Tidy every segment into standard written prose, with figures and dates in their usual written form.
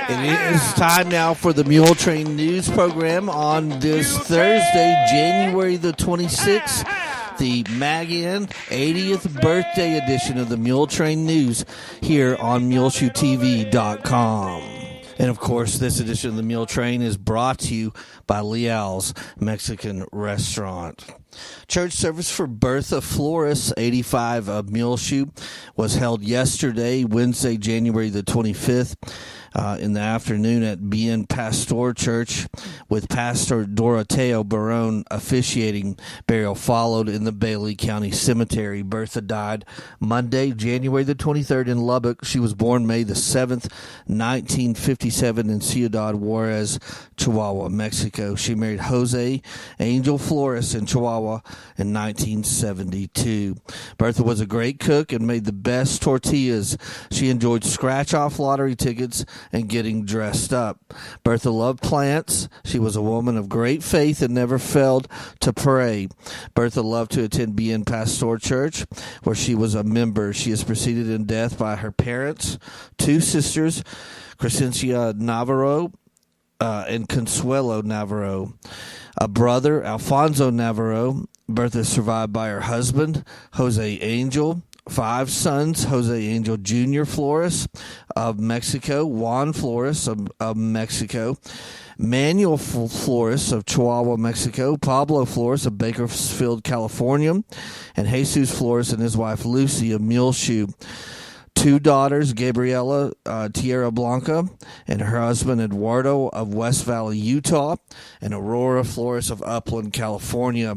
It is time now for the Muletrain News program on this Thursday, January the 26th, the Magan 80th birthday edition of the Muletrain News here on MuleshoeTV.com. And of course, this edition of the Muletrain is brought to you by Leal's Mexican Restaurant. Church service for Bertha Flores, 85 of Muleshoe, was held yesterday, Wednesday, January the 25th, in the afternoon at Bien Pastor Church, with Pastor Doroteo Barone officiating. Burial followed in the Bailey County Cemetery. Bertha died Monday, January the 23rd in Lubbock. She was born May the 7th, 1957 in Ciudad Juarez, Chihuahua, Mexico. She married Jose Angel Flores in Chihuahua in 1972. Bertha was a great cook and made the best tortillas. She enjoyed scratch-off lottery tickets and getting dressed up. Bertha loved plants. She was a woman of great faith and never failed to pray. Bertha loved to attend Bien Pastor Church, where she was a member. She is preceded in death by her parents, two sisters, Crescencia Navarro and Consuelo Navarro, a brother, Alfonso Navarro. Bertha is survived by her husband, Jose Angel, 5 sons: Jose Angel Jr. Flores of Mexico, Juan Flores of Mexico, Manuel Flores of Chihuahua, Mexico, Pablo Flores of Bakersfield, California, and Jesus Flores and his wife Lucy of Muleshoe. 2 daughters, Gabriela Tierra Blanca and her husband Eduardo of West Valley, Utah, and Aurora Flores of Upland, California.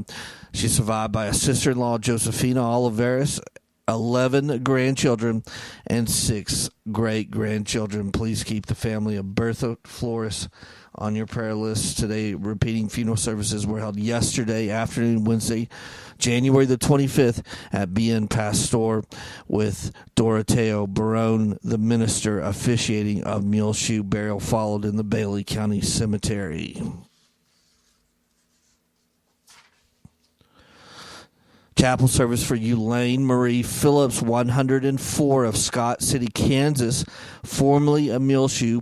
She's survived by a sister-in-law, Josefina Oliveras, 11 grandchildren, and 6 great-grandchildren. Please keep the family of Bertha Flores on your prayer list today. Repeating funeral services were held yesterday afternoon, Wednesday, January the 25th, at Bien Pastor, with Doroteo Barone, the minister, officiating of Muleshoe. Burial followed in the Bailey County Cemetery. Chapel service for Elaine Marie Phillips, 104 of Scott City, Kansas, formerly a Muleshoe,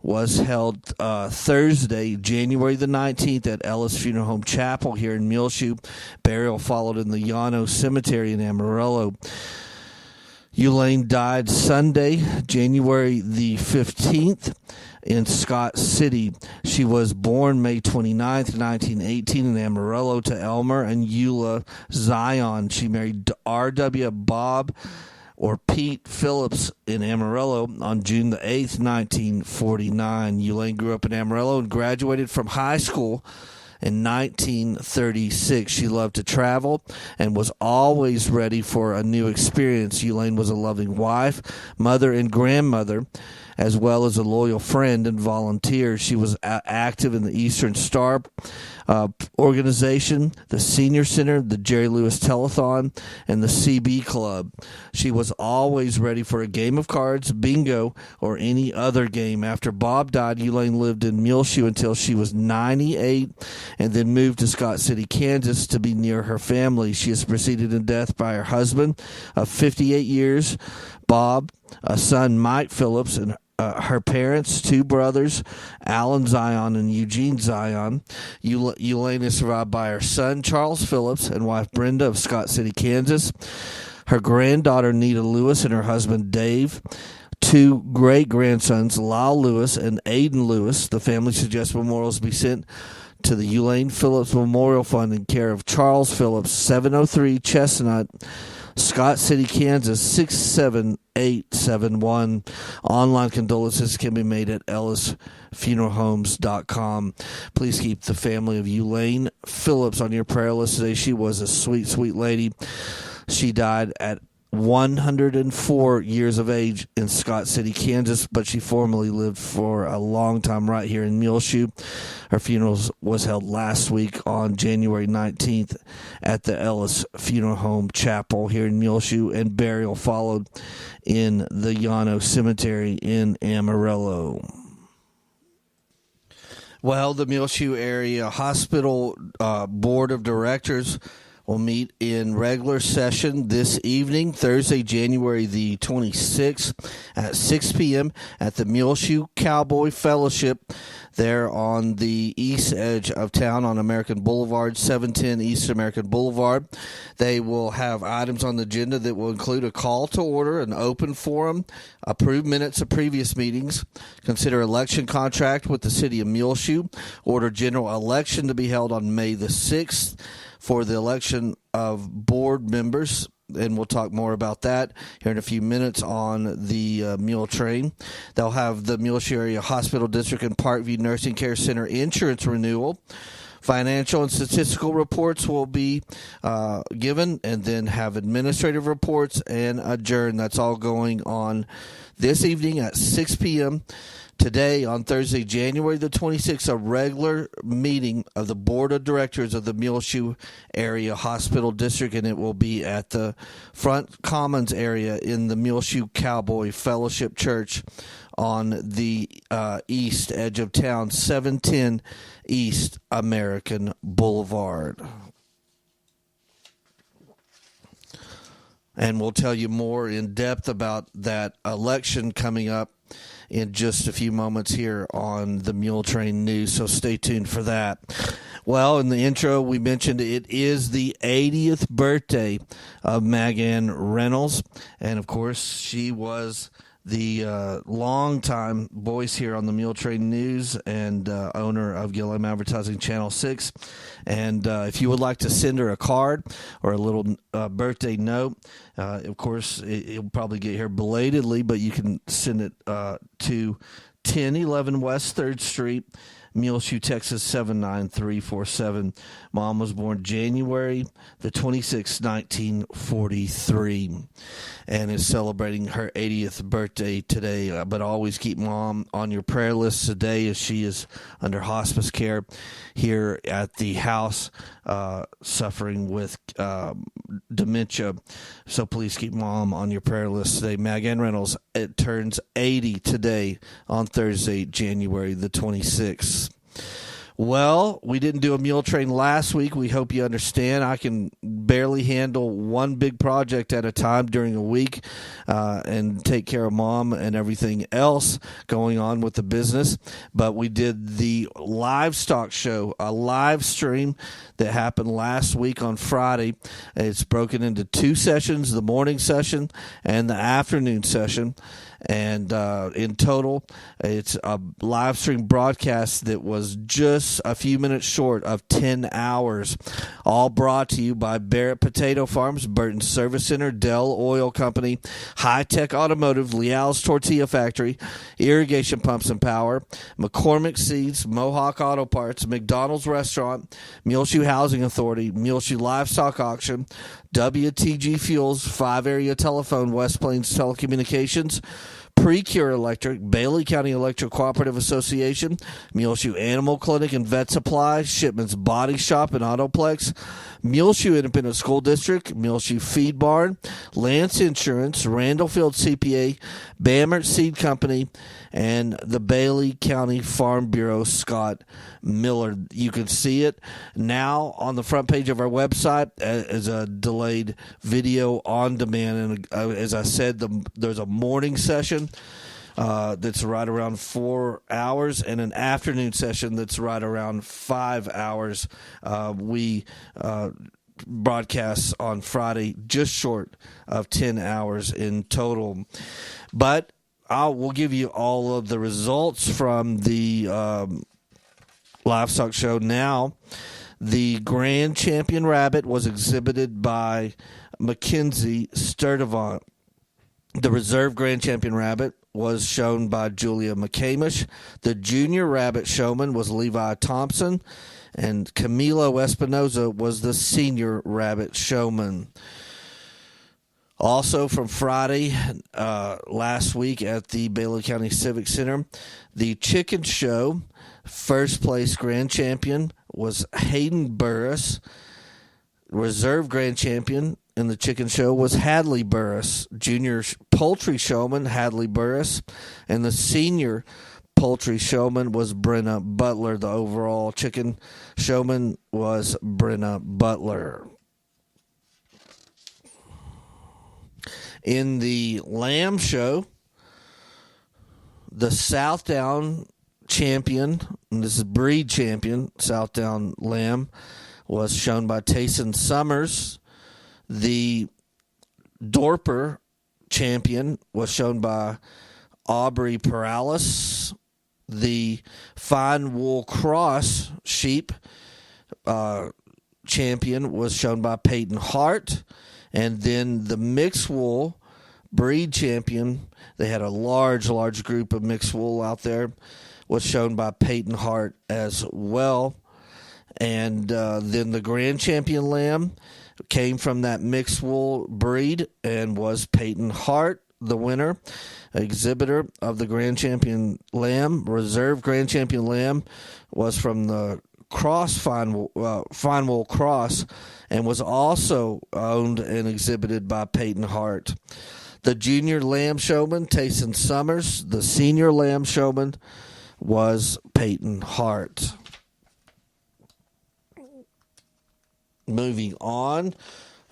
was held Thursday, January the 19th at Ellis Funeral Home Chapel here in Muleshoe. Burial followed in the Llano Cemetery in Amarillo. Elaine died Sunday, January the 15th, in Scott City. She was born May 29th, 1918 in Amarillo to Elmer and Eula Zion. She married R.W. Bob or Pete Phillips in Amarillo on June the 8th, 1949. Elaine grew up in Amarillo and graduated from high school in 1936. She loved to travel and was always ready for a new experience. Elaine was a loving wife, mother, and grandmother, as well as a loyal friend and volunteer. She was active in the Eastern Star organization, the Senior Center, the Jerry Lewis Telethon, and the CB Club. She was always ready for a game of cards, bingo, or any other game. After Bob died, Elaine lived in Muleshoe until she was 98 and then moved to Scott City, Kansas to be near her family. She is preceded in death by her husband of 58 years, Bob, a son, Mike Phillips, and her parents, 2 brothers, Alan Zion and Eugene Zion. Elaine is survived by her son, Charles Phillips, and wife Brenda of Scott City, Kansas, her granddaughter, Nita Lewis, and her husband, Dave, 2 great-grandsons, Lyle Lewis and Aiden Lewis. The family suggests memorials be sent to the Elaine Phillips Memorial Fund in care of Charles Phillips, 703 Chestnut, Scott City, Kansas, 67871. Online condolences can be made at ellisfuneralhomes.com. Please keep the family of Elaine Phillips on your prayer list today. She was a sweet, sweet lady. She died at 104 years of age in Scott City, Kansas, but she formerly lived for a long time right here in Muleshoe. Her funeral was held last week on January 19th at the Ellis Funeral Home Chapel here in Muleshoe, and burial followed in the Llano Cemetery in Amarillo. Well, the Muleshoe Area Hospital Board of Directors will meet in regular session this evening, Thursday, January the 26th at 6 p.m. at the Muleshoe Cowboy Fellowship there on the east edge of town on American Boulevard, 710 East American Boulevard. They will have items on the agenda that will include a call to order, an open forum, approved minutes of previous meetings, consider election contract with the city of Muleshoe, order general election to be held on May the 6th, for the election of board members, and we'll talk more about that here in a few minutes on the Muletrain. They'll have the Muleshoe Area Hospital District and Parkview Nursing Care Center insurance renewal. Financial and statistical reports will be given, and then have administrative reports and adjourn. That's all going on this evening at 6 p.m. Today, on Thursday, January the 26th, a regular meeting of the Board of Directors of the Muleshoe Area Hospital District, and it will be at the front commons area in the Muleshoe Cowboy Fellowship Church on the east edge of town, 710 East American Boulevard. And we'll tell you more in depth about that election coming up in just a few moments here on the Muletrain News, so stay tuned for that. Well, in the intro, we mentioned it is the 80th birthday of Megan Reynolds, and of course, she was the longtime voice here on the Muletrain News and owner of Gilliam Advertising Channel 6. And if you would like to send her a card or a little birthday note, of course, it'll probably get here belatedly, but you can send it to 1011 West 3rd Street, Muleshoe, Texas, 79347. Mom was born January the 26th, 1943, and is celebrating her 80th birthday today. But always keep Mom on your prayer list today, as she is under hospice care here at the house, suffering with dementia. So please keep Mom on your prayer list today. Megan Reynolds, it turns 80 today on Thursday, January the 26th. Well, we didn't do a Muletrain last week. We hope you understand. I can barely handle one big project at a time during a week and take care of Mom and everything else going on with the business. But we did the livestock show, a live stream that happened last week on Friday. It's broken into two sessions, the morning session and the afternoon session. And in total, it's a live stream broadcast that was just a few minutes short of 10 hours. All brought to you by Barrett Potato Farms, Burton Service Center, Dell Oil Company, High Tech Automotive, Leal's Tortilla Factory, Irrigation Pumps and Power, McCormick Seeds, Mohawk Auto Parts, McDonald's Restaurant, Muleshoe Housing Authority, Muleshoe Livestock Auction, WTG Fuels, 5 Area Telephone, West Plains Telecommunications, Precure Electric, Bailey County Electric Cooperative Association, Muleshoe Animal Clinic and Vet Supply, Shipman's Body Shop and Autoplex, Muleshoe Independent School District, Muleshoe Feed Barn, Lance Insurance, Randallfield CPA, Bammert Seed Company, and the Bailey County Farm Bureau, Scott Miller. You can see it now on the front page of our website as a delayed video on demand. And as I said, there's a morning session that's right around 4 hours, and an afternoon session that's right around 5 hours. We broadcast on Friday just short of 10 hours in total. But we'll give you all of the results from the livestock show now. The Grand Champion Rabbit was exhibited by Mackenzie Sturdivant. The Reserve Grand Champion Rabbit was shown by Julia McCamish. The Junior Rabbit Showman was Levi Thompson. And Camilo Espinoza was the Senior Rabbit Showman. Also from Friday last week at the Bailey County Civic Center, the Chicken Show, first place Grand Champion was Hayden Burris. Reserve Grand Champion in the Chicken Show was Hadley Burris. Junior Poultry Showman, Hadley Burris. And the Senior Poultry Showman was Brenna Butler. The overall Chicken Showman was Brenna Butler. In the lamb show, the Southdown champion, and this is breed champion, Southdown lamb, was shown by Tayson Summers. The Dorper champion was shown by Aubrey Perales. The Fine Wool Cross sheep champion was shown by Peyton Hart. And then the mixed wool breed champion, they had a large group of mixed wool out there, was shown by Peyton Hart as well. And then the grand champion lamb came from that mixed wool breed and was Peyton Hart, the winner, exhibitor of the grand champion lamb. Reserve grand champion lamb was from the cross fine wool cross and was also owned and exhibited by Peyton Hart. The junior lamb showman, Tayson Summers. The senior lamb showman was Peyton Hart. Moving on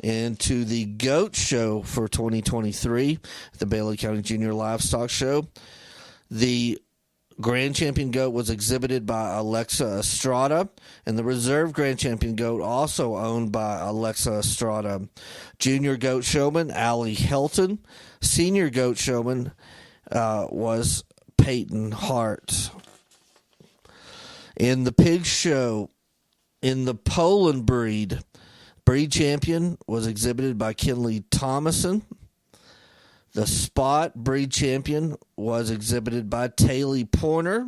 into the goat show for 2023, the Bailey County Junior Livestock Show. The grand champion goat was exhibited by Alexa Estrada, and the reserve grand champion goat also owned by Alexa Estrada. Junior goat showman, Allie Helton. Senior goat showman was Peyton Hart. In the pig show, in the Poland breed champion was exhibited by Kinley Thomason. The spot breed champion was exhibited by Taylor Pointer.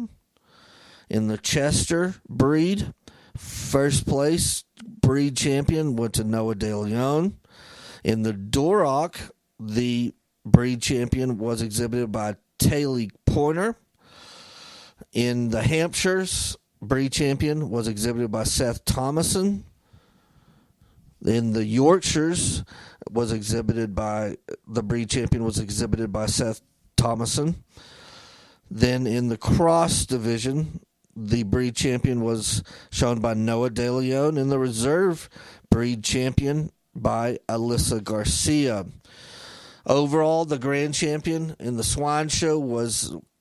In the Chester breed, first place breed champion went to Noah De Leon. In the Duroc, the breed champion was exhibited by Taylor Pointer. In the Hampshires, breed champion was exhibited by Seth Thomason. In the Yorkshires, was exhibited by the breed champion was exhibited by Seth Thomason. Then in the cross division, the breed champion was shown by Noah De Leon, and the reserve breed champion by Alyssa Garcia. Overall, the grand champion in the swine show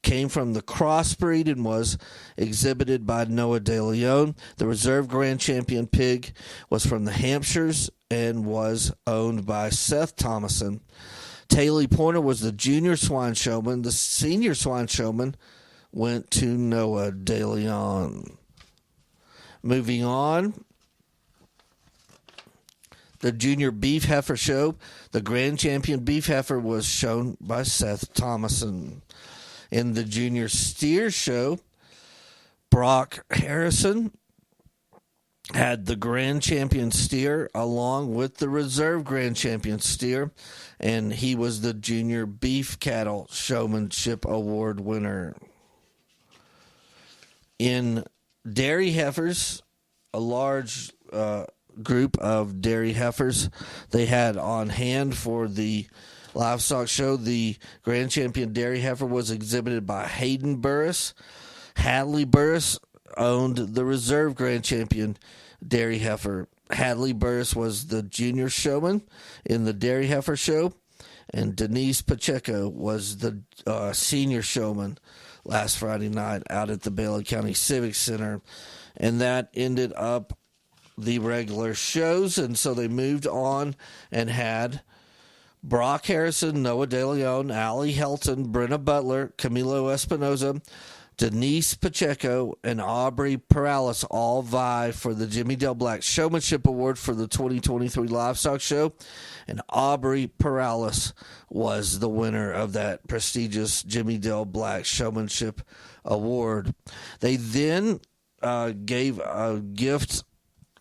came from the crossbreed and was exhibited by Noah De Leon. The reserve grand champion pig was from the Hampshires and was owned by Seth Thomason. Taylor Pointer was the junior swine showman. The senior swine showman went to Noah De Leon. Moving on, the junior beef heifer show. The grand champion beef heifer was shown by Seth Thomason. In the junior steer show, Brock Harrison had the grand champion steer along with the reserve grand champion steer, and he was the junior beef cattle showmanship award winner. In dairy heifers, a large group of dairy heifers they had on hand for the livestock show. The grand champion dairy heifer was exhibited by Hayden Burris. Hadley Burris owned the reserve grand champion dairy heifer. Hadley Burris was the junior showman in the dairy heifer show, and Denise Pacheco was the senior showman last Friday night out at the Bailey County Civic Center. And that ended up the regular shows, and so they moved on and had Brock Harrison, Noah De Leon, Allie Helton, Brenna Butler, Camilo Espinoza, Denise Pacheco, and Aubrey Perales all vie for the Jimmy Dale Black Showmanship Award for the 2023 Livestock Show, and Aubrey Perales was the winner of that prestigious Jimmy Dale Black Showmanship Award. They then gave a gift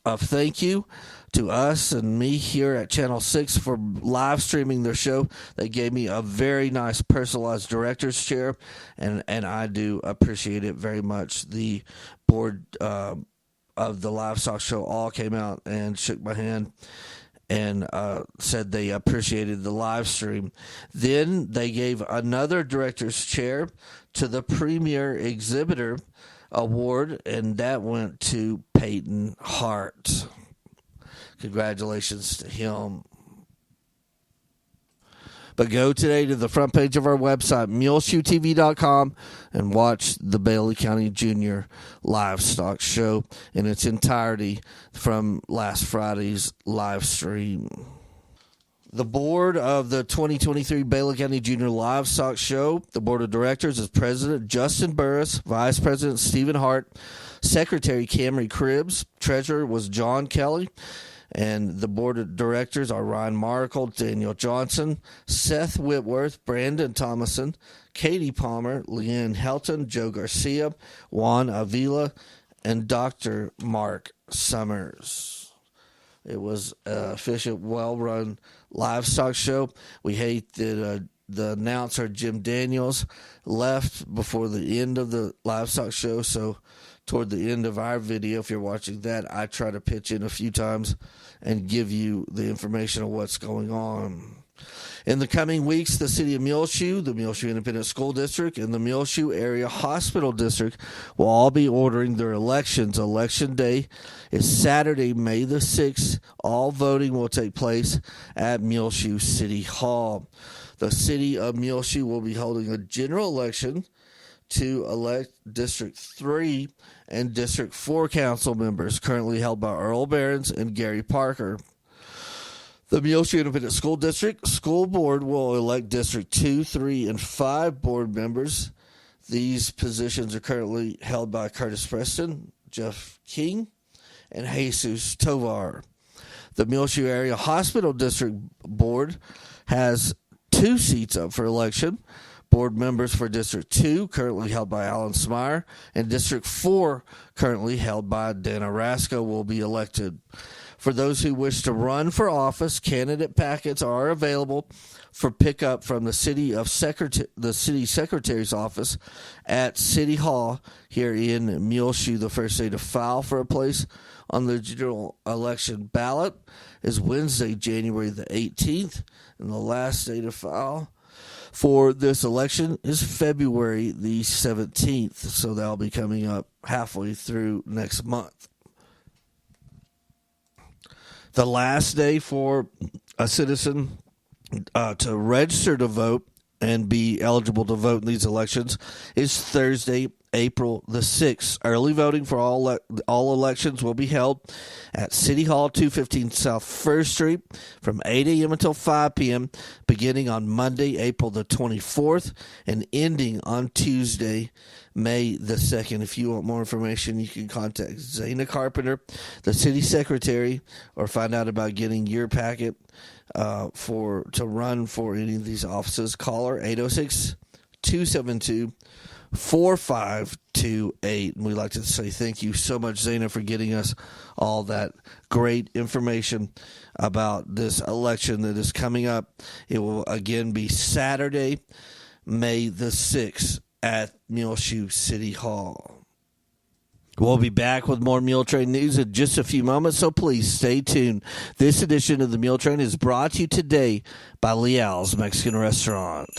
of thank you to us and me here at Channel 6 for live streaming their show. They gave me a very nice personalized director's chair, and I do appreciate it very much. The board of the livestock show all came out and shook my hand and said they appreciated the live stream. Then they gave another director's chair to the Premier Exhibitor Award, and that went to Peyton Hart. Congratulations to him. But go today to the front page of our website, muleshoetv.com, and watch the Bailey County Junior Livestock Show in its entirety from last Friday's live stream. The board of the 2023 Bailey County Junior Livestock Show, the board of directors is President Justin Burris, Vice President Stephen Hart, Secretary Camry Cribbs, Treasurer was John Kelly, and the board of directors are Ryan Markle, Daniel Johnson, Seth Whitworth, Brandon Thomason, Katie Palmer, Leanne Helton, Joe Garcia, Juan Avila, and Dr. Mark Summers. It was an efficient, well-run livestock show. We hate that the announcer, Jim Daniels, left before the end of the livestock show, so toward the end of our video, if you're watching that, I try to pitch in a few times and give you the information of what's going on. In the coming weeks, the City of Muleshoe, the Muleshoe Independent School District, and the Muleshoe Area Hospital District will all be ordering their elections. Election Day is Saturday, May the 6th. All voting will take place at Muleshoe City Hall. The City of Muleshoe will be holding a general election to elect District 3 and District 4 council members, currently held by Earl Behrens and Gary Parker. The Muleshoe Independent School District School Board will elect District 2, 3, and 5 board members. These positions are currently held by Curtis Preston, Jeff King, and Jesus Tovar. The Muleshoe Area Hospital District Board has 2 seats up for election. Board members for District 2, currently held by Alan Smyer, and District 4, currently held by Dana Rasco, will be elected. For those who wish to run for office, candidate packets are available for pickup from the city secretary's office at City Hall here in Muleshoe. The first day to file for a place on the general election ballot is Wednesday, January the 18th, and the last day to file for this election is February the 17th, so that'll be coming up halfway through next month. The last day for a citizen to register to vote and be eligible to vote in these elections is Thursday, April the 6th. Early voting for all elections will be held at City Hall, 215 South 1st Street from 8 a.m. until 5 p.m., beginning on Monday, April the 24th, and ending on Tuesday, May the 2nd. If you want more information, you can contact Zana Carpenter, the city secretary, or find out about getting your packet to run for any of these offices. Call her 806-272-4528. And we'd like to say thank you so much, Zana, for getting us all that great information about this election that is coming up. It will again be Saturday, May the 6th at Muleshoe City Hall. We'll be back with more Muletrain news in just a few moments, so please stay tuned. This edition of the Muletrain is brought to you today by Leal's Mexican Restaurant.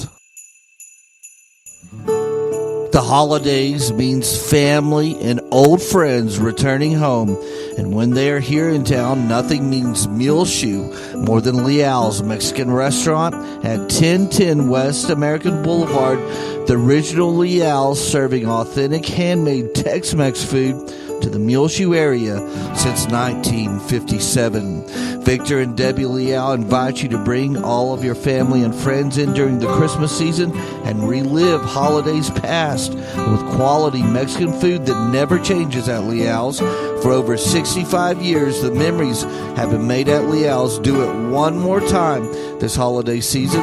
The holidays means family and old friends returning home, and when they are here in town, nothing means Muleshoe more than Leal's Mexican Restaurant at 1010 West American Boulevard. The original Leal's, serving authentic handmade Tex-Mex food to the Muleshoe area since 1957. Victor and Debbie Leal invite you to bring all of your family and friends in during the Christmas season and relive holidays past with quality Mexican food that never changes at Leal's. For over 65 years, the memories have been made at Leal's. Do it one more time this holiday season.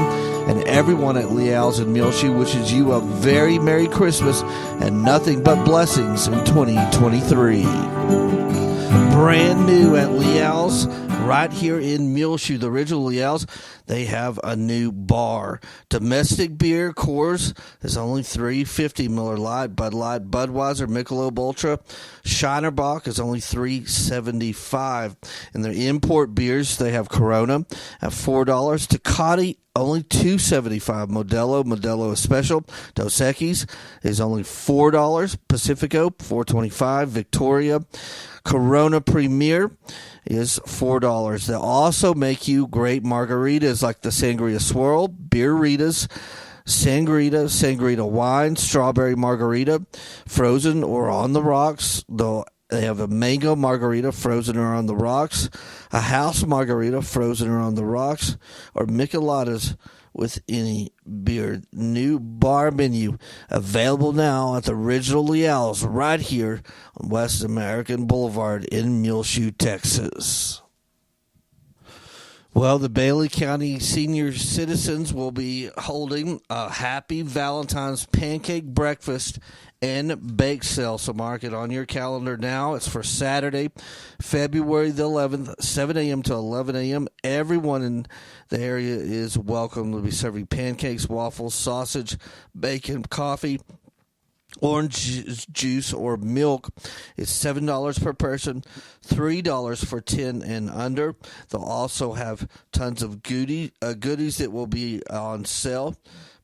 And everyone at Leal's in Muleshoe wishes you a very Merry Christmas and nothing but blessings in 2023. Brand new at Leal's, right here in Muleshoe, the original Leal's, they have a new bar. Domestic beer, Coors, is only $3.50. Miller Lite, Bud Light, Budweiser, Michelob Ultra, Shiner Bock is only $3.75. And their import beers, they have Corona at $4, Tecate only $2.75. Modelo is special. Dos Equis is only $4. Pacifico $4.25. Victoria Corona Premier is $4. They'll also make you great margaritas like the Sangria Swirl, Beer-ritas, Sangria wine, strawberry margarita, frozen or on the rocks. They have a mango margarita, frozen or on the rocks, a house margarita, frozen or on the rocks, or micheladas with any beer. New bar menu available now at the Original Leal's right here on West American Boulevard in Muleshoe, Texas. Well, the Bailey County senior citizens will be holding a Happy Valentine's pancake breakfast and bake sale. So mark it on your calendar now. It's for Saturday, February the 11th, 7 a.m. to 11 a.m. Everyone in the area is welcome. They'll be serving pancakes, waffles, sausage, bacon, coffee, orange juice, or milk. Is $7 per person, $3 for 10 and under. They'll also have tons of goodies that will be on sale,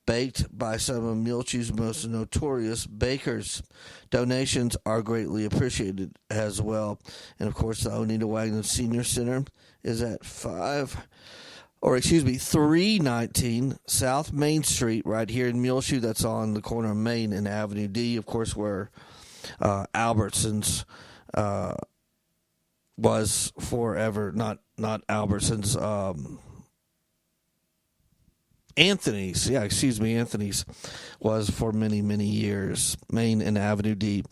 baked by some of Muleshoe's most notorious bakers. Donations are greatly appreciated as well. And of course, the Oneida Wagner Senior Center is at 319 South Main Street, right here in Muleshoe. That's on the corner of Main and Avenue D, of course, where Albertsons was forever. Not Albertsons. Anthony's was for many, many years. Main and Avenue D.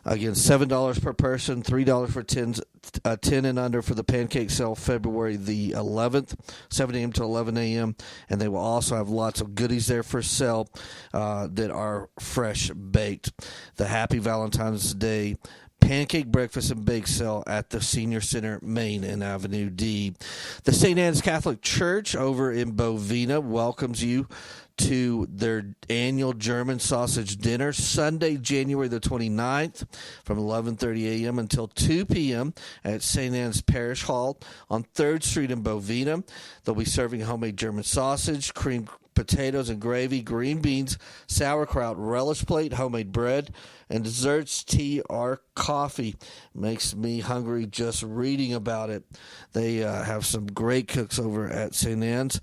Again, $7 per person, $3 for 10 and under for the pancake sale, February the 11th, 7 a.m. to 11 a.m. And they will also have lots of goodies there for sale that are fresh baked. The Happy Valentine's Day pancake breakfast and bake sale at the Senior Center, Main and Avenue D. The St. Anne's Catholic Church over in Bovina welcomes you to their annual German sausage dinner, Sunday, January the 29th, from 11:30 a.m. until 2 p.m. at St. Anne's Parish Hall on 3rd Street in Bovina. They'll be serving homemade German sausage, creamed potatoes and gravy, green beans, sauerkraut, relish plate, homemade bread, and desserts, tea, or coffee. Makes me hungry just reading about it. They have some great cooks over at St. Anne's.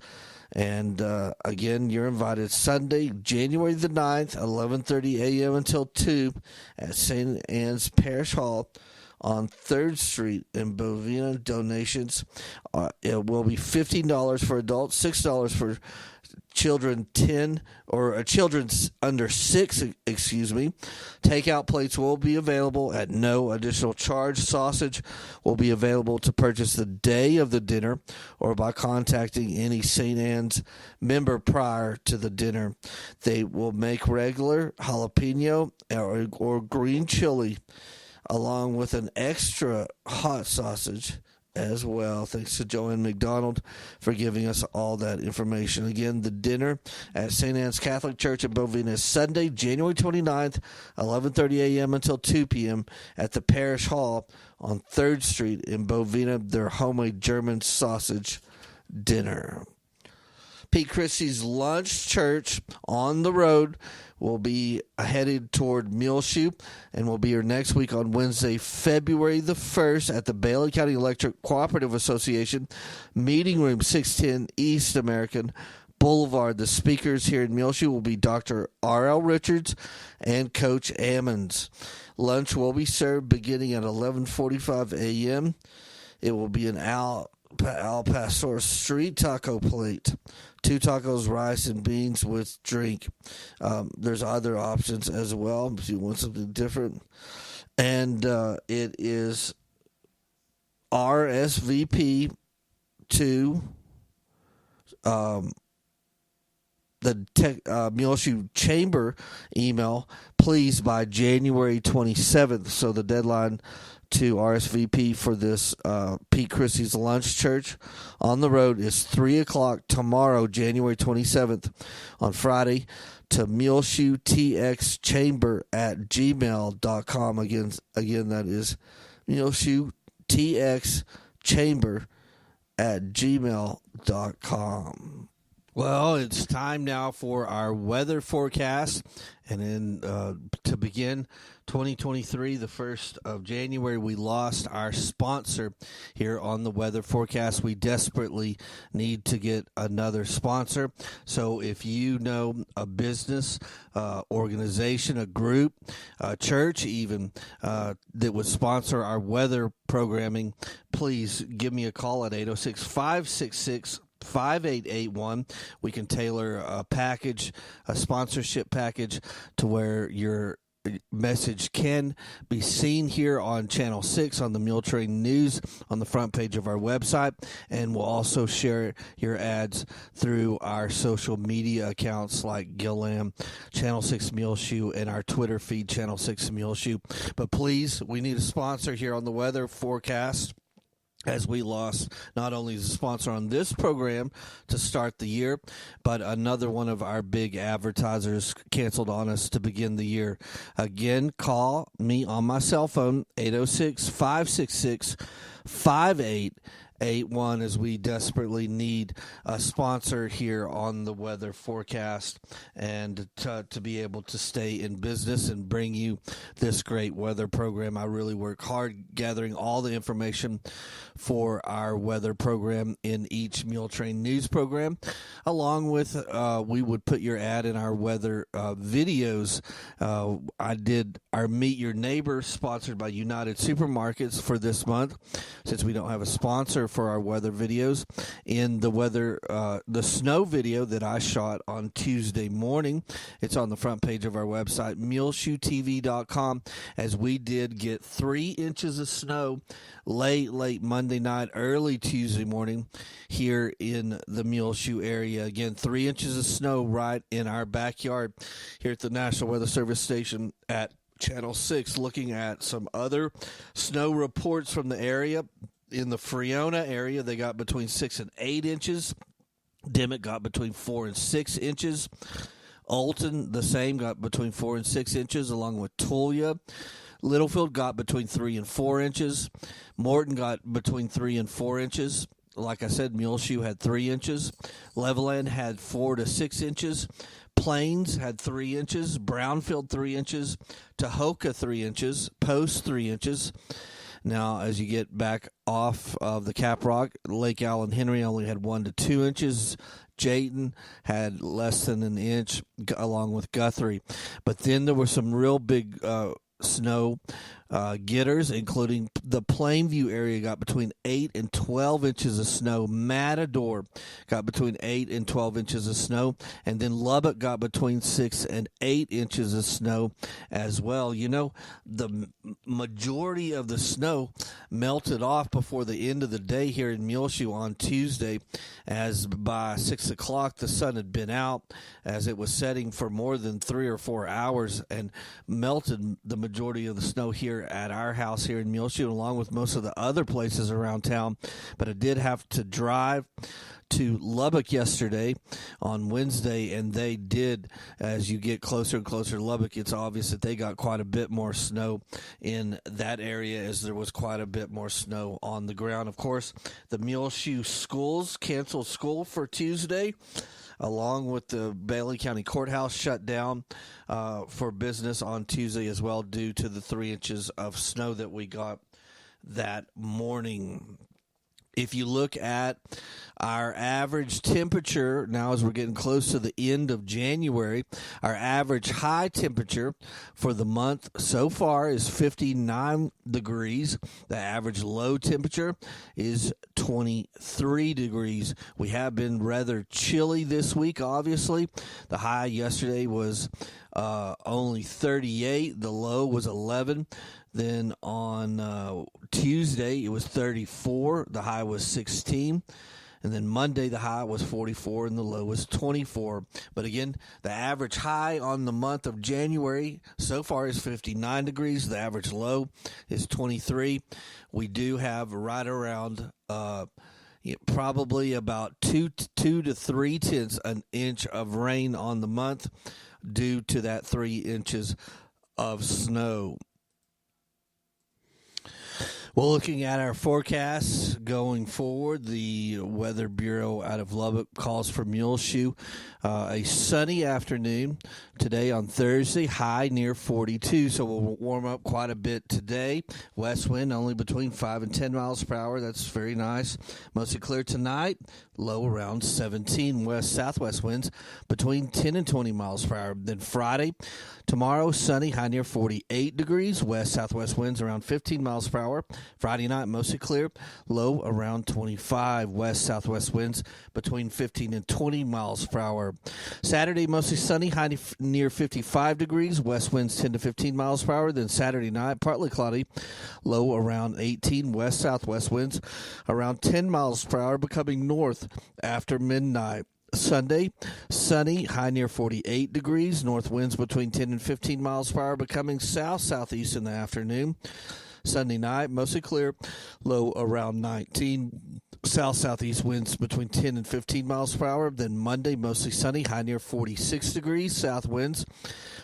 And again, you're invited Sunday, January the 9th, 11:30 a.m. until 2 at St. Anne's Parish Hall on 3rd Street in Bovina. Donations, it will be $15 for adults, $6 for children children under 6, Takeout plates will be available at no additional charge. Sausage will be available to purchase the day of the dinner or by contacting any St. Anne's member prior to the dinner. They will make regular jalapeno or green chili along with an extra hot sausage as well. Thanks to Joanne McDonald for giving us all that information. Again, the dinner at St. Anne's Catholic Church in Bovina is Sunday, January 29th, 11:30 a.m. until 2 p.m. at the Parish Hall on 3rd Street in Bovina, their homemade German sausage dinner. Pete Christie's Lunch Church on the road will be headed toward Muleshoe and will be here next week on Wednesday, February the 1st at the Bailey County Electric Cooperative Association, Meeting Room 610 East American Boulevard. The speakers here in Muleshoe will be Dr. R.L. Richards and Coach Ammons. Lunch will be served beginning at 11:45 a.m. It will be an Al Pastor street taco plate. 2 tacos, rice, and beans with drink. There's other options as well if you want something different. And it is RSVP to the Muleshoe Chamber email, please, by January 27th. So the deadline to RSVP for this Pete Christie's Lunch Church on the road is 3 o'clock tomorrow, January 27th, on Friday, to muleshoetxchamber@gmail.com. Again, that is muleshoetxchamber@gmail.com. Well, it's time now for our weather forecast. And then to begin 2023, the 1st of January, we lost our sponsor here on the weather forecast. We desperately need to get another sponsor. So if you know a business, organization, a group, a church even, that would sponsor our weather programming, please give me a call at 806-566 5881. We can tailor a package, a sponsorship package, to where your message can be seen here on Channel 6 on the Muletrain News on the front page of our website, and we'll also share your ads through our social media accounts like Gillam, Channel 6 Muleshoe, and our Twitter feed, Channel 6 Muleshoe. But please, we need a sponsor here on the weather forecast, as we lost not only the sponsor on this program to start the year, but another one of our big advertisers canceled on us to begin the year. Again, call me on my cell phone, 806-566-5881, as we desperately need a sponsor here on the weather forecast, and to be able to stay in business and bring you this great weather program. I really work hard gathering all the information for our weather program in each Muletrain News program, along with we would put your ad in our weather videos. I did our Meet Your Neighbor, sponsored by United Supermarkets, for this month, since we don't have a sponsor for our weather videos. In the weather, the snow video that I shot on Tuesday morning, it's on the front page of our website, muleshoetv.com, as we did get 3 inches of snow late Monday night, early Tuesday morning here in the Muleshoe area. Again, 3 inches of snow right in our backyard here at the National Weather Service station at Channel 6. Looking at some other snow reports from the area. In the Freona area, they got between 6 and 8 inches. Dimmitt got between 4 and 6 inches. Alton, the same, got between 4 and 6 inches, along with Tulia. Littlefield got between 3 and 4 inches. Morton got between 3 and 4 inches. Like I said, Muleshoe had 3 inches. Levelland had 4 to 6 inches. Plains had 3 inches. Brownfield 3 inches. Tahoka 3 inches. Post 3 inches. Now, as you get back off of the Caprock, Lake Allen Henry only had 1 to 2 inches. Jayton had less than an inch, along with Guthrie. But then there were some real big snow getters, including the Plainview area got between 8 and 12 inches of snow. Matador got between 8 and 12 inches of snow. And then Lubbock got between 6 and 8 inches of snow as well. You know, the majority of the snow melted off before the end of the day here in Muleshoe on Tuesday, as by 6 o'clock the sun had been out, as it was setting for more than 3 or 4 hours, and melted the majority of the snow here at our house here in Muleshoe, along with most of the other places around town. But I did have to drive to Lubbock yesterday on Wednesday, and they did, as you get closer and closer to Lubbock, it's obvious that they got quite a bit more snow in that area, as there was quite a bit more snow on the ground. Of course, the Muleshoe schools canceled school for Tuesday, along with the Bailey County Courthouse shut down for business on Tuesday as well, due to the 3 inches of snow that we got that morning. If you look at our average temperature now, as we're getting close to the end of January, our average high temperature for the month so far is 59 degrees. The average low temperature is 23 degrees. We have been rather chilly this week, obviously. The high yesterday was only 38. The low was 11. Then on Tuesday, it was 34. The high was 16. And then Monday, the high was 44 and the low was 24. But again, the average high on the month of January so far is 59 degrees. The average low is 23. We do have right around probably about 2 to 3 tenths an inch of rain on the month, due to that 3 inches of snow. Well, looking at our forecasts going forward, the Weather Bureau out of Lubbock calls for Muleshoe a sunny afternoon today on Thursday, high near 42, so we'll warm up quite a bit today. West wind only between 5 and 10 miles per hour. That's very nice. Mostly clear tonight, low around 17. West-southwest winds between 10 and 20 miles per hour. Then Friday, tomorrow, sunny, high near 48 degrees. West-southwest winds around 15 miles per hour. Friday night, mostly clear, low around 25. West-southwest winds between 15 and 20 miles per hour. Saturday, mostly sunny, high near 55 degrees. West winds 10 to 15 miles per hour. Then Saturday night, partly cloudy, low around 18. West-southwest winds around 10 miles per hour, becoming north after midnight. Sunday, sunny, high near 48 degrees. North winds between 10 and 15 miles per hour, becoming south-southeast in the afternoon. Sunday night, mostly clear, low around 19. South-southeast winds between 10 and 15 miles per hour. Then Monday, mostly sunny, high near 46 degrees. South winds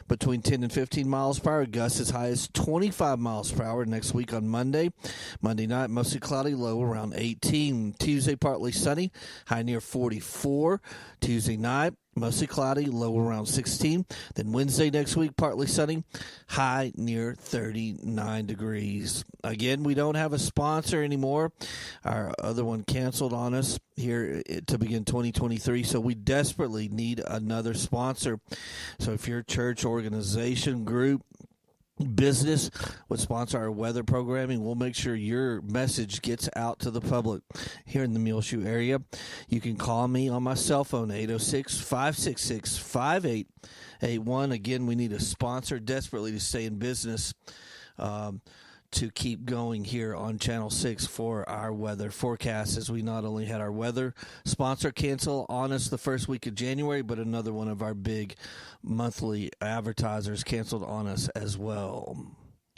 between 10 and 15 miles per hour. Gusts as high as 25 miles per hour next week on Monday. Monday night, mostly cloudy, low around 18. Tuesday, partly sunny, high near 44. Tuesday night, mostly cloudy, low around 16. Then Wednesday next week, partly sunny, high near 39 degrees. Again, we don't have a sponsor anymore. Our other one canceled on us here to begin 2023, so we desperately need another sponsor. So if your church, organization, group, business would sponsor our weather programming, we'll make sure your message gets out to the public here in the Muleshoe area. You can call me on my cell phone, 806-566-5881. Again, we need a sponsor desperately to stay in business, to keep going here on Channel 6 for our weather forecast, as we not only had our weather sponsor cancel on us the first week of January, but another one of our big monthly advertisers canceled on us as well.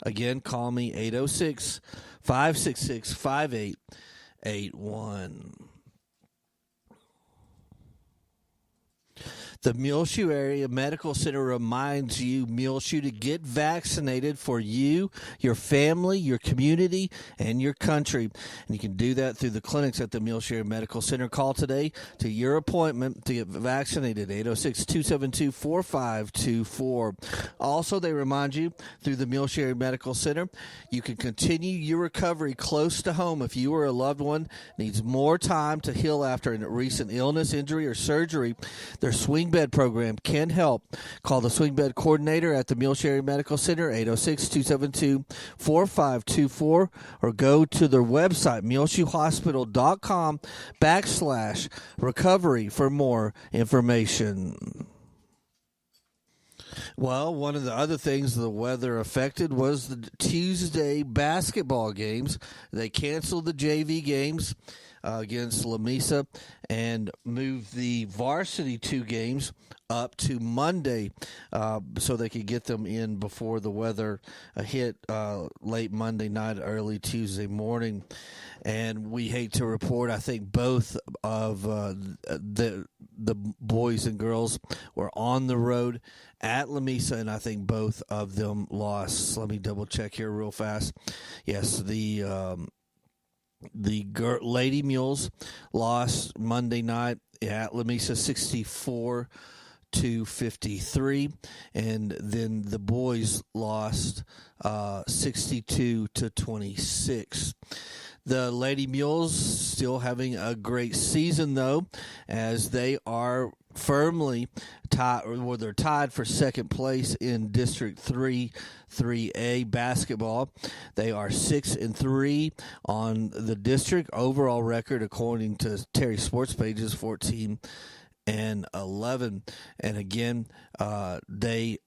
Again, call me 806-566-5881. The Muleshoe Area Medical Center reminds you, Muleshoe, to get vaccinated for you, your family, your community, and your country. And you can do that through the clinics at the Muleshoe Area Medical Center. Call today to your appointment to get vaccinated, 806-272-4524. Also, they remind you, through the Muleshoe Area Medical Center, you can continue your recovery close to home if you or a loved one needs more time to heal after a recent illness, injury, or surgery. Their swing bed program can help. Call the swing bed coordinator at the Muleshoe Area Medical Center, 806-272-4524, or go to their website, muleshoehospital.com/recovery for more information. Well, one of the other things the weather affected was the Tuesday basketball games. They canceled the JV games against Lamesa and moved the varsity 2 games up to Monday so they could get them in before the weather hit late Monday night, early Tuesday morning. And we hate to report, I think both of the boys and girls were on the road at Lamesa, and I think both of them lost. Let me double check here real fast. Yes, the Lady Mules lost Monday night at Lamesa 64-53, and then the boys lost 62-26. The Lady Mules still having a great season, though, as they are firmly tied, or they're tied for second place in District 3A basketball. They are 6-3 on the district overall record, according to Terry Sports Pages, 14-11. And again, they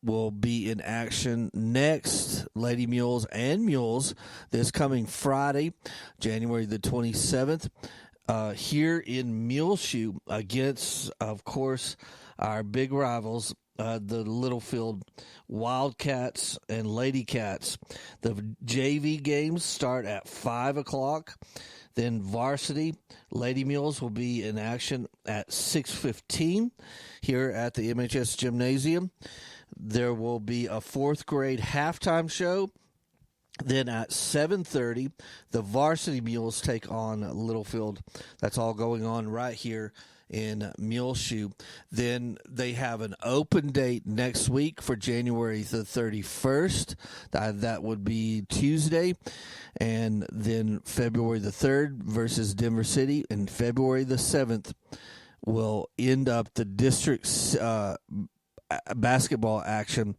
will be in action next, Lady Mules and Mules, this coming Friday, January the 27th, here in Muleshoe against, of course, our big rivals, the Littlefield Wildcats and Lady Cats. The JV games start at 5 o'clock. Then varsity Lady Mules will be in action at 6:15 here at the MHS Gymnasium. There will be a 4th grade halftime show Then at 7:30, the varsity Mules take on Littlefield. That's all going on right here in Muleshoe. Then they have an open date next week for January the 31st. That would be Tuesday. And then February the 3rd versus Denver City. And February the 7th will end up the district's basketball action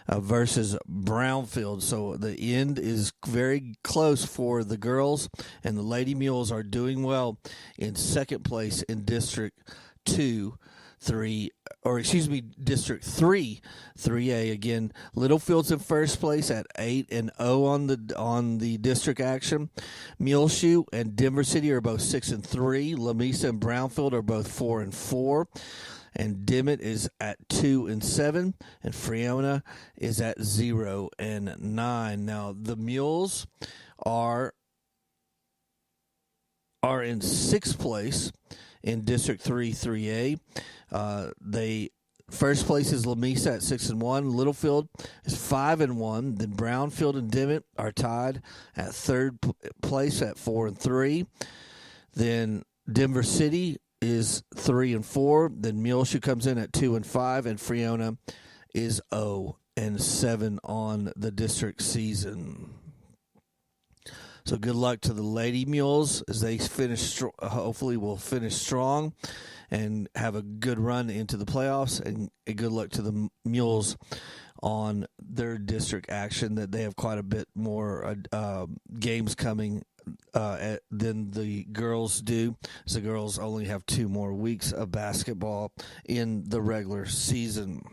versus Brownfield. So the end is very close for the girls, and the Lady Mules are doing well in second place in District 2. District 3, 3A again. Littlefield's in first place at 8-0 on the district action. Muleshoe and Denver City are both 6-3. Lamesa and Brownfield are both 4-4. And Dimmitt is at 2-7, and Freona is at 0-9. Now the Mules are in sixth place in District 3, 3A. First place is Lamesa at 6-1. Littlefield is 5-1. Then Brownfield and Dimmitt are tied at third place at 4-3. Then Denver City is 3-4. Then Muleshoe comes in at 2-5, and Freona is 0-7 on the district season. So good luck to the Lady Mules as they hopefully will finish strong and have a good run into the playoffs, and good luck to the Mules on their district action, that they have quite a bit more games coming than the girls do. So the girls only have 2 more weeks of basketball in the regular season.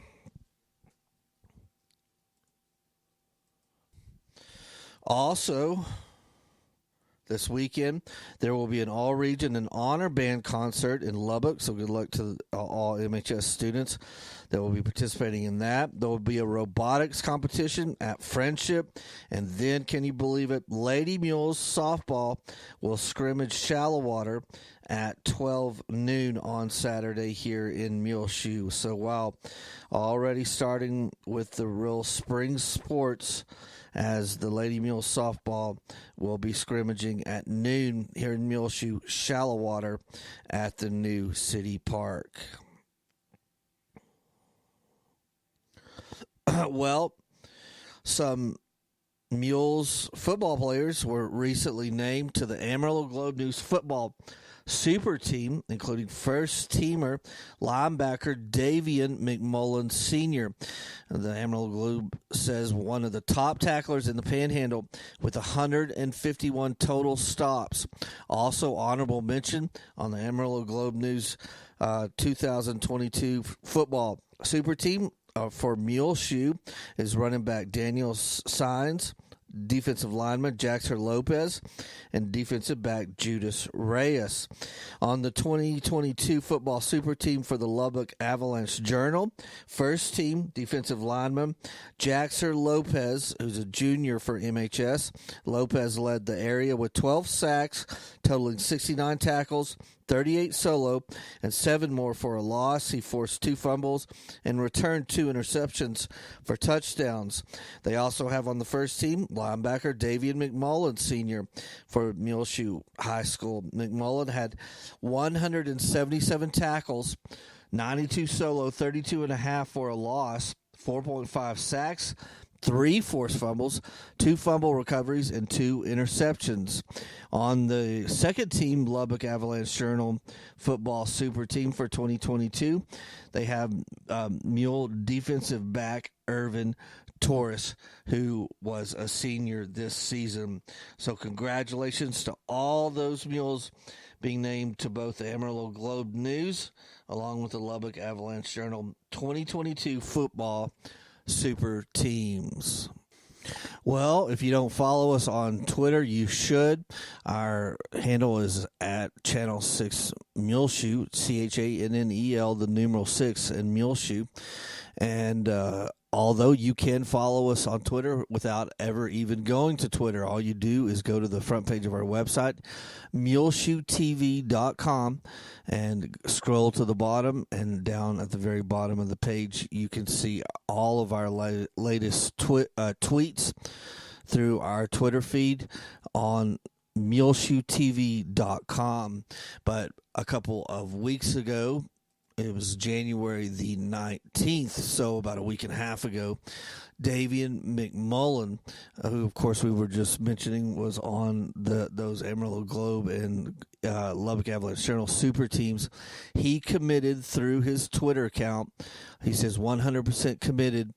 Also, this weekend, there will be an all-region and honor band concert in Lubbock, so good luck to all MHS students that will be participating in that. There will be a robotics competition at Friendship, and then, can you believe it, Lady Mules softball will scrimmage shallow water at 12 noon on Saturday here in Muleshoe. So wow, already starting with the real spring sports, as the Lady Mules softball will be scrimmaging at noon here in Muleshoe, shallow water at the new city park. Well, some Mules football players were recently named to the Amarillo Globe News football super team, including first teamer linebacker Davian McMullen Sr. The Amarillo Globe says one of the top tacklers in the Panhandle with 151 total stops. Also honorable mention on the Amarillo Globe News 2022 football super team for Muleshoe is running back Daniel Sines, defensive lineman Jaxer Lopez, and defensive back Judas Reyes. On the 2022 football super team for the Lubbock Avalanche Journal, first team defensive lineman Jaxer Lopez, who's a junior for MHS. Lopez led the area with 12 sacks, totaling 69 tackles, 38 solo, and 7 more for a loss. He forced 2 fumbles and returned 2 interceptions for touchdowns. They also have on the first team linebacker Davian McMullen Sr. for Muleshoe High School. McMullen had 177 tackles, 92 solo, 32.5 for a loss, 4.5 sacks, 3 forced fumbles, 2 fumble recoveries, and 2 interceptions. On the second team, Lubbock Avalanche Journal football super team for 2022, they have Mule defensive back Irvin Torres, who was a senior this season. So congratulations to all those Mules being named to both the Amarillo Globe News along with the Lubbock Avalanche Journal 2022 football super teams. Well, if you don't follow us on Twitter, you should. Our handle is at Channel 6 Muleshoe, CHANNEL, the numeral 6 and Muleshoe. And although you can follow us on Twitter without ever even going to Twitter, all you do is go to the front page of our website, muleshoetv.com, and scroll to the bottom, and down at the very bottom of the page, you can see all of our latest tweets through our Twitter feed on muleshoetv.com. But a couple of weeks ago, it was January the 19th, so about a week and a half ago, Davian McMullen, who, of course, we were just mentioning, was on those Amarillo Globe and Lubbock Avalanche Journal super teams. He committed through his Twitter account. He says 100% committed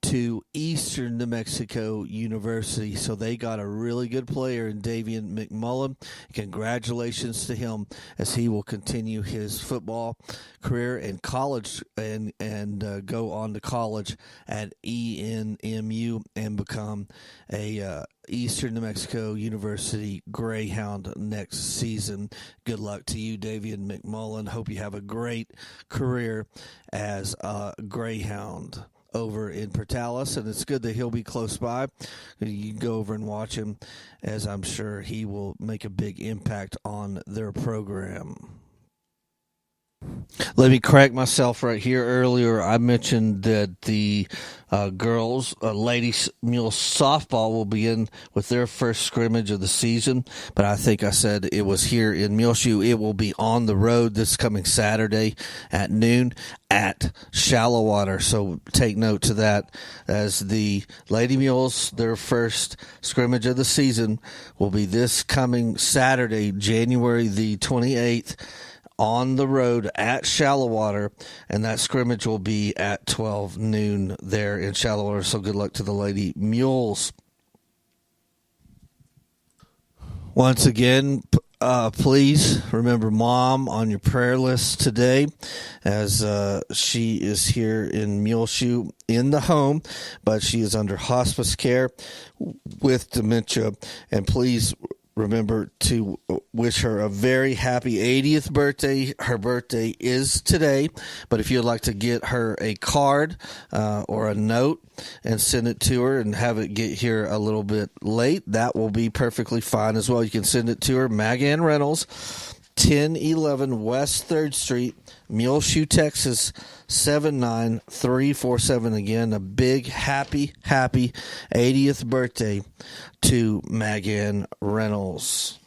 to Eastern New Mexico University. So they got a really good player in Davian McMullen. Congratulations to him as he will continue his football career in college and go on to college at ENMU and become a Eastern New Mexico University Greyhound next season. Good luck to you, Davian McMullen. Hope you have a great career as a Greyhound over in Portales, and it's good that he'll be close by. You can go over and watch him, as I'm sure he will make a big impact on their program. Let me correct myself right here. Earlier, I mentioned that the ladies mule softball will begin with their first scrimmage of the season, but I think I said it was here in Muleshoe. It will be on the road this coming Saturday at noon at Shallow Water. So take note to that, as the Lady Mules, their first scrimmage of the season will be this coming Saturday, January the 28th. On the road at Shallow Water, and that scrimmage will be at 12 noon there in Shallow Water. So good luck to the Lady Mules. Once again, please remember Mom on your prayer list today, as she is here in Muleshoe in the home, but she is under hospice care with dementia. And please remember to wish her a very happy 80th birthday. Her birthday is today, but if you'd like to get her a card or a note and send it to her and have it get here a little bit late, that will be perfectly fine as well. You can send it to her, Magan Reynolds, 1011 West 3rd Street, Muleshoe, Texas, 79347. Again, a big, happy 80th birthday to Magan Reynolds,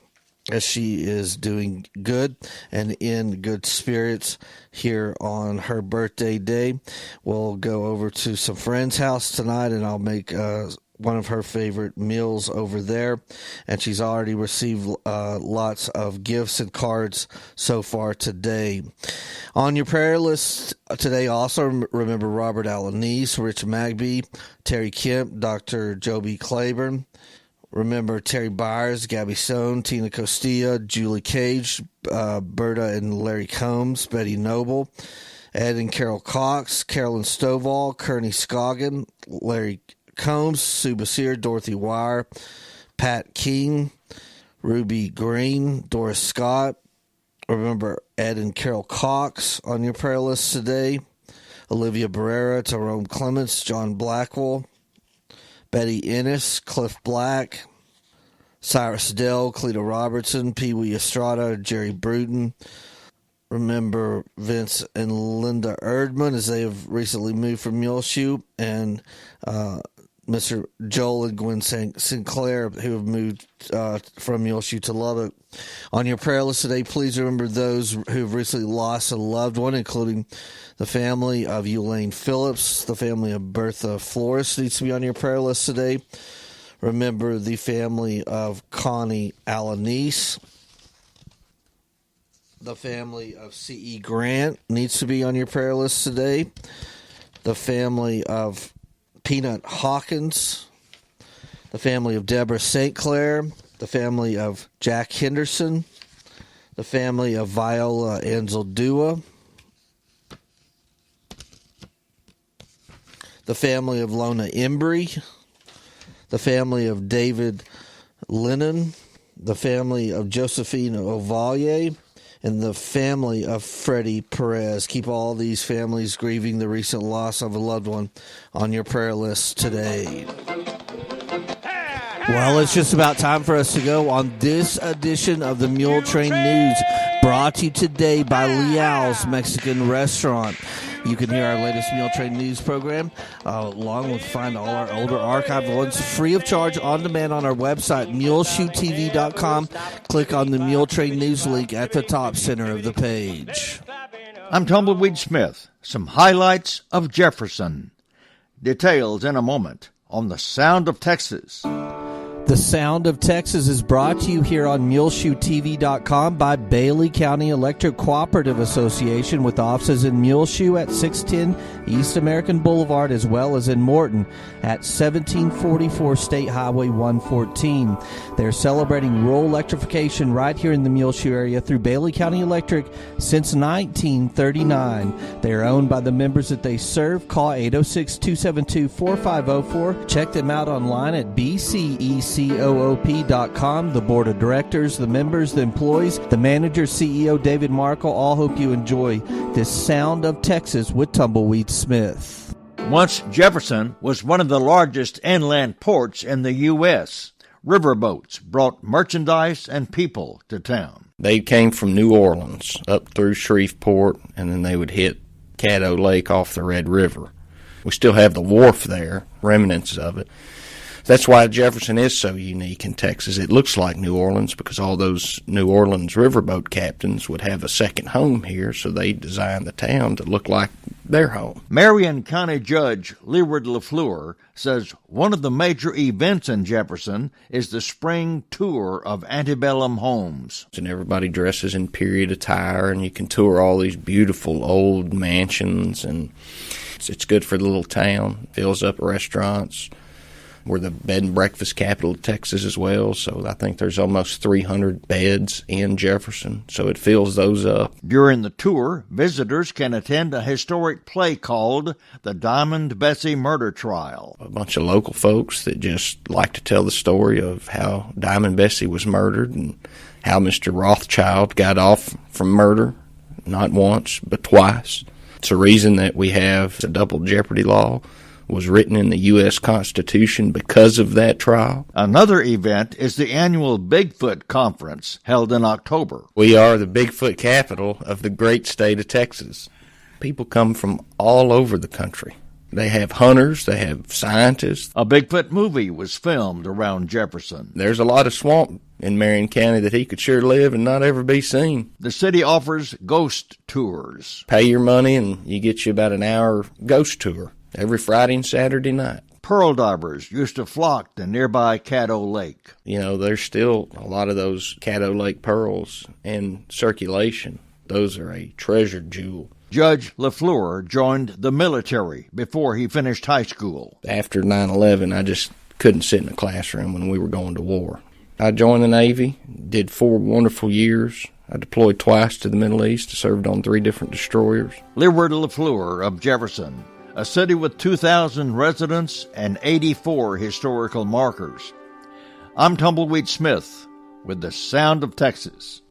as she is doing good and in good spirits here on her birthday day. We'll go over to some friend's house tonight, and I'll make one of her favorite meals over there, and she's already received lots of gifts and cards so far today. On your prayer list today, also remember Robert Alanis, Rich Magby, Terry Kemp, Dr. Joby Claiborne. Remember Terry Byers, Gabby Sohn, Tina Costilla, Julie Cage, Berta and Larry Combs, Betty Noble, Ed and Carol Cox, Carolyn Stovall, Kearney Scoggin, Larry Combs, Sue Basir, Dorothy Wire, Pat King, Ruby Green, Doris Scott. Remember Ed and Carol Cox on your prayer list today. Olivia Barrera, Tyrone Clements, John Blackwell, Betty Ennis, Cliff Black, Cyrus Dell, Cleta Robertson, Pee Wee Estrada, Jerry Bruton. Remember Vince and Linda Erdman, as they have recently moved from Muleshoe, and Mr. Joel and Gwen Sinclair, who have moved from Muleshoe to Lubbock. On your prayer list today, please remember those who have recently lost a loved one, including the family of Elaine Phillips. The family of Bertha Flores needs to be on your prayer list today. Remember the family of Connie Alanis. The family of C.E. Grant needs to be on your prayer list today. The family of Peanut Hawkins, the family of Deborah St. Clair, the family of Jack Henderson, the family of Viola Anzaldua, the family of Lona Embry, the family of David Lennon, the family of Josephine Ovalle, and the family of Freddie Perez. Keep all these families grieving the recent loss of a loved one on your prayer list today. Well, it's just about time for us to go on this edition of the Muletrain News, brought to you today by Liao's Mexican Restaurant. You can hear our latest Muletrain news program, along with find all our older archived ones free of charge on demand on our website, muleshoetv.com. Click on the Muletrain news link at the top center of the page. I'm Tumbleweed Smith. Some highlights of Jefferson. Details in a moment on The Sound of Texas. The Sound of Texas is brought to you here on MuleshoeTV.com by Bailey County Electric Cooperative Association, with offices in Muleshoe at 610 East American Boulevard, as well as in Morton at 1744 State Highway 114. They're celebrating rural electrification right here in the Muleshoe area through Bailey County Electric since 1939. They are owned by the members that they serve. Call 806-272-4504. Check them out online at bcec.com. The board of directors, the members, the employees, the manager, CEO David Markle, all hope you enjoy this Sound of Texas with Tumbleweed Smith. Once Jefferson was one of the largest inland ports in the U.S. Riverboats brought merchandise and people to town. They came from New Orleans up through Shreveport, and then they would hit Caddo Lake off the Red River. We still have the wharf there, remnants of it. That's why Jefferson is so unique in Texas. It looks like New Orleans because all those New Orleans riverboat captains would have a second home here, so they designed the town to look like their home. Marion County Judge Leeward LaFleur says one of the major events in Jefferson is the spring tour of antebellum homes. And everybody dresses in period attire, and you can tour all these beautiful old mansions, and it's good for the little town. Fills up restaurants. We're the bed and breakfast capital of Texas as well, so I think there's almost 300 beds in Jefferson, so it fills those up. During the tour, visitors can attend a historic play called The Diamond Bessie Murder Trial. A bunch of local folks that just like to tell the story of how Diamond Bessie was murdered and how Mr. Rothschild got off from murder, not once, but twice. It's a reason that we have a double jeopardy law. Was written in the U.S. Constitution because of that trial. Another event is the annual Bigfoot Conference held in October. We are the Bigfoot capital of the great state of Texas. People come from all over the country. They have hunters, they have scientists. A Bigfoot movie was filmed around Jefferson. There's a lot of swamp in Marion County that he could sure live and not ever be seen. The city offers ghost tours. Pay your money and you get you about an hour ghost tour every Friday and Saturday night. Pearl divers used to flock to nearby Caddo Lake. You know, there's still a lot of those Caddo Lake pearls in circulation. Those are a treasured jewel. Judge LaFleur joined the military before he finished high school. After 9/11, I just couldn't sit in a classroom when we were going to war. I joined the Navy, did 4 wonderful years. I deployed twice to the Middle East, served on 3 different destroyers. Leeward LaFleur of Jefferson, a city with 2,000 residents and 84 historical markers. I'm Tumbleweed Smith with The Sound of Texas.